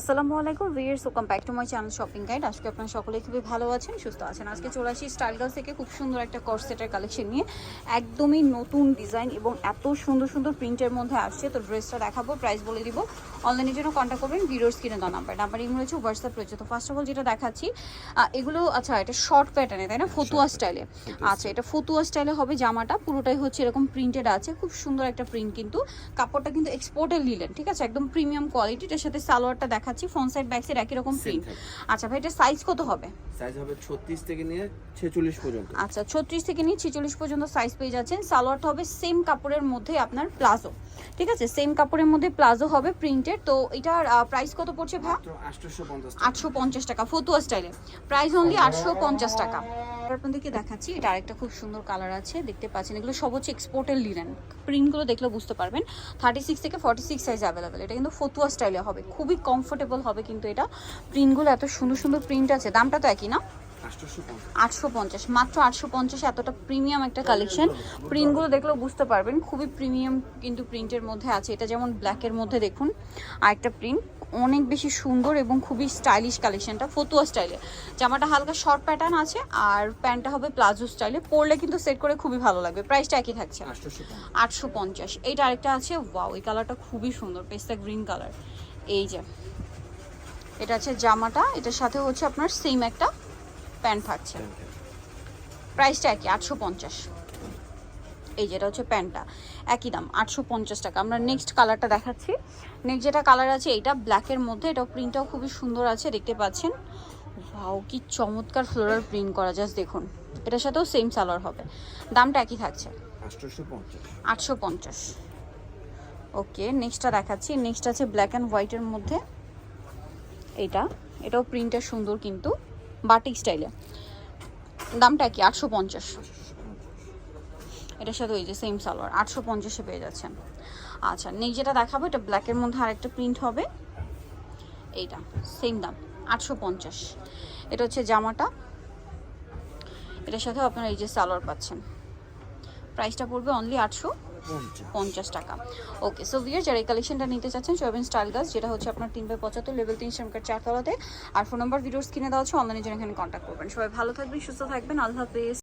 আসসালামু আলাইকুম viewers, welcome back to my channel shopping guide. আজকে আপনারা সকলেই খুবই ভালো আছেন, সুস্থ আছেন। আজকে চলে আসি স্টাইল গার্লস থেকে খুব সুন্দর একটা কর্সেটের কালেকশন নিয়ে, একদমই নতুন ডিজাইন এবং এত সুন্দর সুন্দর প্রিন্টের মধ্যে আসছে। তো ড্রেসটা দেখাবো, প্রাইস বলে দিব। অনলাইনের জন্য কন্ট্যাক্ট করবেন ভিডিওর স্ক্রিনে দেওয়া নাম্বার ইমেল রয়েছে, হোয়াটসঅ্যাপ রয়েছে। তো ফার্স্ট অফ অল যেটা দেখাচ্ছি এগুলো, আচ্ছা এটা শর্ট প্যাটার্নে তাই না, ফতুয়া স্টাইলে। আচ্ছা এটা ফতুয়া স্টাইলে হবে, জামাটা পুরোটাই হচ্ছে এরকম প্রিন্টেড আছে, খুব সুন্দর একটা প্রিন্ট, কিন্তু কাপড়টা কিন্তু এক্সপোর্টের লিলেন, ঠিক আছে, একদম প্রিমিয়াম কোয়ালিটির সাথে সালোয়ারটা দেখাচ্ছি, ফ্রন্ট সাইড ব্যাক সাইড একই রকম প্রিন্ট। আচ্ছা ভাই, এটা সাইজ কত হবে? সাইজ হবে 36 থেকে নিয়ে 46 পর্যন্ত। আচ্ছা 36 থেকে নিয়ে 46 পর্যন্ত সাইজ পেয়ে যাচ্ছেন। সালোয়ারটা হবে সেম কাপড়ের মধ্যে আপনার প্লাজো, ঠিক আছে, সেম কাপড়ের মধ্যে প্লাজো হবে প্রিন্টেড। তো এটার প্রাইস কত পড়ছে ভাই? 850 টাকা, ফতুয়া স্টাইলে প্রাইস অনলি 850 টাকা। আপনাদেরকে দেখাচ্ছি, এটা আরেকটা খুব সুন্দর কালার আছে, দেখতে পাচ্ছেন। এগুলো সব হচ্ছে এক্সপোর্টের লিনেন, প্রিন্টগুলো দেখলে বুঝতে পারবেন। 36 থেকে 46 সাইজ অ্যাভেলেবেল। এটা কিন্তু ফতুয়া স্টাইলে হবে, খুবই কমফোর্টেবল হবে কিন্তু এটা। প্রিন্টগুলো এত সুন্দর সুন্দর প্রিন্ট আছে। দামটা তো একই না? 850, মাত্র 850। এতটা প্রিমিয়াম একটা কালেকশন, প্রিন্টগুলো দেখলেও বুঝতে পারবেন খুবই প্রিমিয়াম কিন্তু প্রিন্টের মধ্যে আছে। এটা যেমন ব্ল্যাকের মধ্যে দেখুন আরেকটা প্রিন্ট, অনেক বেশি সুন্দর এবং খুবই স্টাইলিশ কালেকশনটা, ফতুয়া স্টাইলে। জামাটা হালকা শর্ট প্যাটার্ন আছে আর প্যান্টটা হবে প্লাজো স্টাইলে, পরলে কিন্তু সেট করে খুবই ভালো লাগবে। প্রাইসটা একই থাকছে 850। এইটা আরেকটা আছে, ওয়াও এই কালারটা খুবই সুন্দর, পেস্তা গ্রিন কালার। এই যে এটা আছে জামাটা, এটার সাথে হচ্ছে আপনার সেম একটা প্যান্ট থাকছে, প্রাইসটা একই 850। এই যেটা হচ্ছে প্যান্টটা, একই দাম 850 টাকা। আমরা নেক্সট কালারটা দেখাচ্ছি। নেক্সট যেটা কালার আছে এইটা ব্ল্যাকের মধ্যে, এটাও প্রিন্টটাও খুবই সুন্দর আছে, দেখতে পাচ্ছেন। ওয়াও কি চমৎকার ফ্লোরাল প্রিন্ট করা, জাস্ট দেখুন। এটার সাথেও সেম সালোয়ার হবে, দামটা একই থাকছে 850। ওকে নেক্সটটা দেখাচ্ছি। নেক্সট আছে ব্ল্যাক অ্যান্ড হোয়াইটের মধ্যে, এটাও প্রিন্টটা সুন্দর কিন্তু বাটিক স্টাইলে, দামটা কি 850। এটার সাথে ওই যে সেম সালোয়ার 850-এ পেয়ে যাচ্ছেন। আচ্ছা নেক্সট যেটা দেখাবো, এটা ব্ল্যাকের মধ্যে আরেকটা প্রিন্ট হবে, এইটা সেম দাম 850। এটা হচ্ছে জামাটা, এটার সাথেও আপনারা এই যে সালোয়ার পাচ্ছেন। প্রাইসটা পড়বে অনলি 850 টাকা। ওকে সো ভিউয়ার, যারা এই কালেকশনটা নিতে চাচ্ছেন শোভন স্টাইল গার্লস, যেটা হচ্ছে আপনার 3/75 লেভেল 3 শ্রমিকের 4 তলাতে। আর ফোন নাম্বার ভিডিওস কিনে দেওয়া হচ্ছে, অনলাইনে জন্য এখানে কন্ট্যাক্ট করবেন। সবাই ভালো থাকবেন, সুস্থ থাকবেন, আল্লাহ হাফেজ।